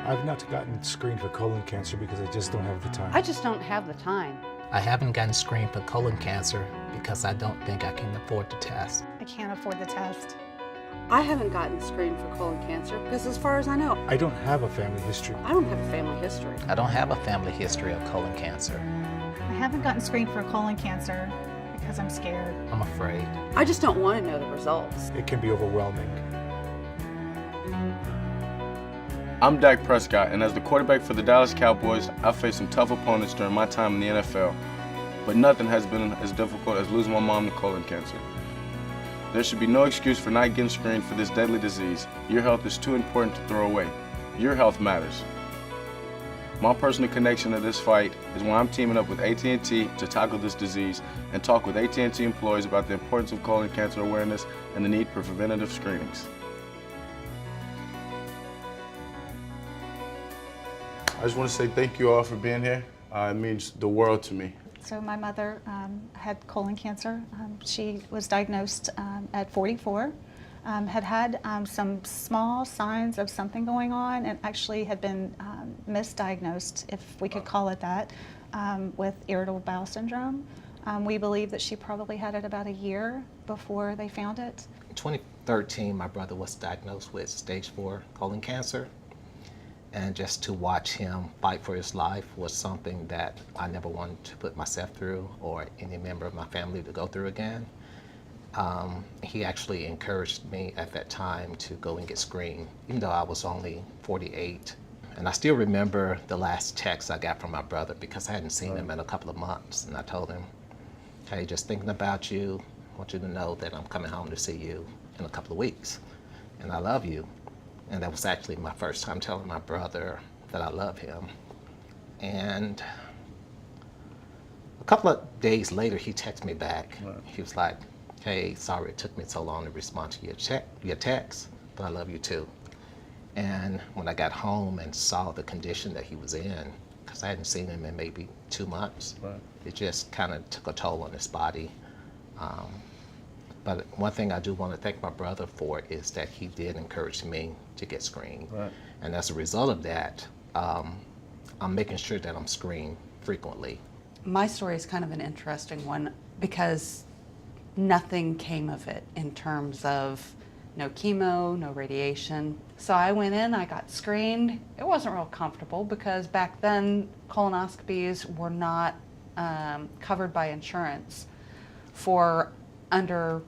I've not gotten screened for colon cancer because I just don't have the time. I just don't have the time. I haven't gotten screened for colon cancer because I don't think I can afford the test. I can't afford the test. I haven't gotten screened for colon cancer because as far as I know, I don't have a family history. I don't have a family history. I don't have a family history of colon cancer. I haven't gotten screened for colon cancer because I'm scared. I'm afraid. I just don't want to know the results. It can be overwhelming. I'm Dak Prescott, and as the quarterback for the Dallas Cowboys, I've faced some tough opponents during my time in the NFL. But nothing has been as difficult as losing my mom to colon cancer. There should be no excuse for not getting screened for this deadly disease. Your health is too important to throw away. Your health matters. My personal connection to this fight is when I'm teaming up with AT&T to tackle this disease and talk with AT&T employees about the importance of colon cancer awareness and the need for preventative screenings. I just want to say thank you all for being here. It means the world to me. So my mother had colon cancer. She was diagnosed at 44, had some small signs of something going on, and actually had been misdiagnosed, if we could call it that, with irritable bowel syndrome. We believe that she probably had it about a year before they found it. In 2013, my brother was diagnosed with stage 4 colon cancer. And just to watch him fight for his life was something that I never wanted to put myself through or any member of my family to go through again. He actually encouraged me at that time to go and get screened, even though I was only 48. And I still remember the last text I got from my brother because I hadn't seen him in a couple of months. And I told him, hey, just thinking about you, I want you to know that I'm coming home to see you in a couple of weeks. And I love you. And that was actually my first time telling my brother that I love him. And a couple of days later, he texted me back. Right. He was like, hey, sorry it took me so long to respond to your text, but I love you too. And when I got home and saw the condition that he was in, because I hadn't seen him in maybe 2 months, right. It just kind of took a toll on his body. But one thing I do want to thank my brother for is that he did encourage me to get screened. Right. And as a result of that, I'm making sure that I'm screened frequently. My story is kind of an interesting one because nothing came of it in terms of no chemo, no radiation. So I went in, I got screened. It wasn't real comfortable because back then colonoscopies were not covered by insurance for under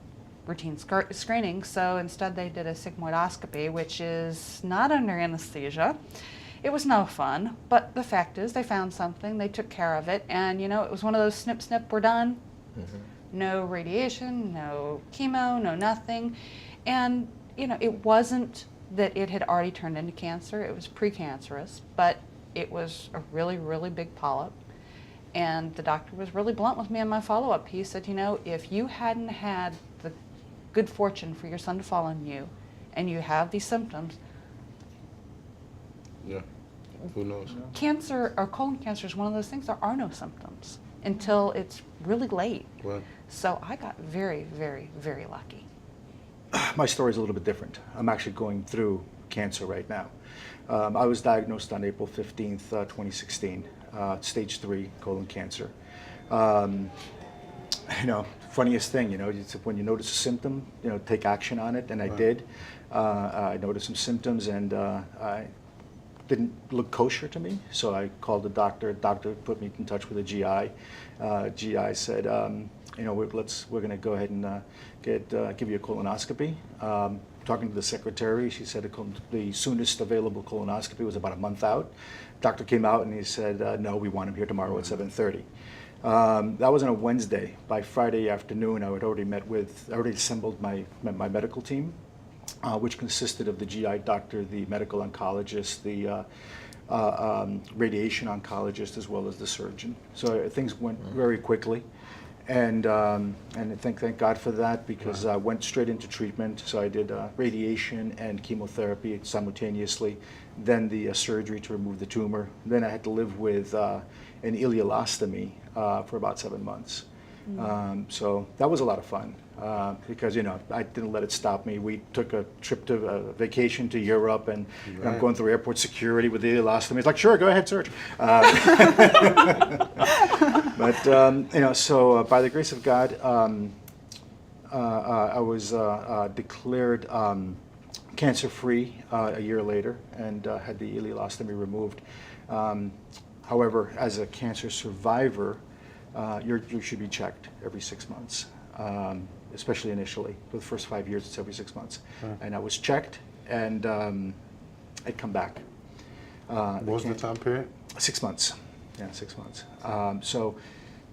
routine screening, so instead they did a sigmoidoscopy, which is not under anesthesia. It was no fun, but the fact is they found something, they took care of it, and you know, it was one of those snip, snip, we're done. Mm-hmm. No radiation, no chemo, no nothing. And you know, it wasn't that it had already turned into cancer, it was precancerous, but it was a really, really big polyp. And the doctor was really blunt with me in my follow-up. He said, you know, if you hadn't had the good fortune for your son to fall on you, and you have these symptoms, yeah, who knows? Cancer or colon cancer is one of those things, there are no symptoms until it's really late. Right. So I got very, very, very lucky. My story is a little bit different. I'm actually going through cancer right now. I was diagnosed on April 15th, 2016. Stage 3 colon cancer. You know, funniest thing, you know, it's when you notice a symptom, you know, take action on it, and I did. I noticed some symptoms, and I didn't look kosher to me, so I called the doctor. Doctor put me in touch with a GI. GI said, you know, we're going to go ahead and give you a colonoscopy. Talking to the secretary, she said the soonest available colonoscopy was about a month out. Doctor came out and he said, no, we want him here tomorrow at 7:30. That was on a Wednesday. By Friday afternoon, I had already assembled my medical team, which consisted of the GI doctor, the medical oncologist, the radiation oncologist, as well as the surgeon. So things went very quickly. And thank God for that, because I went straight into treatment. So I did radiation and chemotherapy simultaneously, then the surgery to remove the tumor. Then I had to live with an ileostomy for about 7 months. So that was a lot of fun. because, you know, I didn't let it stop me. We took a trip to vacation to Europe, and I'm going through airport security with the ileostomy. It's like, sure, go ahead, search. But, you know, so by the grace of God, I was declared cancer-free a year later, and had the ileostomy removed. However, as a cancer survivor, you should be checked every 6 months, especially initially. For the first 5 years, it's every 6 months. And I was checked, and I'd come back. What was the time period? 6 months. Yeah, 6 months.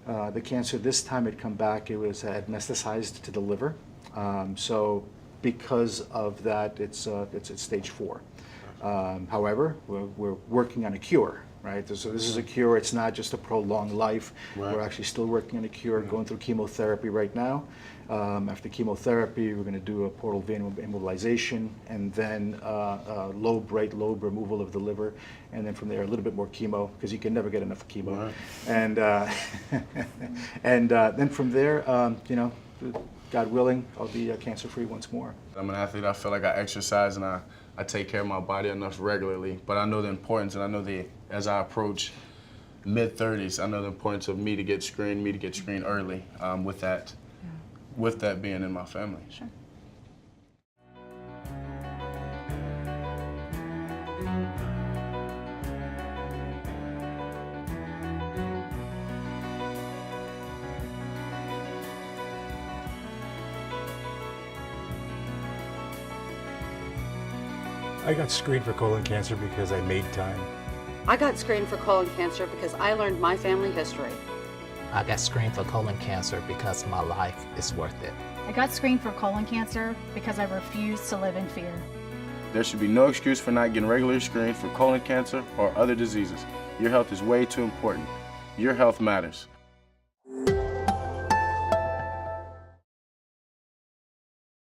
The cancer this time had come back. It was had metastasized to the liver. So because of that, it's at stage 4. However, we're working on a cure, right? So this is a cure. It's not just a prolonged life. Right. We're actually still working on a cure, going through chemotherapy right now. After chemotherapy, we're going to do a portal vein embolization, and then right lobe removal of the liver, and then from there a little bit more chemo, because you can never get enough chemo. Right. And and then from there, you know, God willing, I'll be cancer-free once more. I'm an athlete. I feel like I exercise and I take care of my body enough regularly. But I know the importance, and I know as I approach mid-30s, I know the importance of me to get screened early, with that being in my family. Sure. I got screened for colon cancer because I made time. I got screened for colon cancer because I learned my family history. I got screened for colon cancer because my life is worth it. I got screened for colon cancer because I refused to live in fear. There should be no excuse for not getting regularly screened for colon cancer or other diseases. Your health is way too important. Your health matters.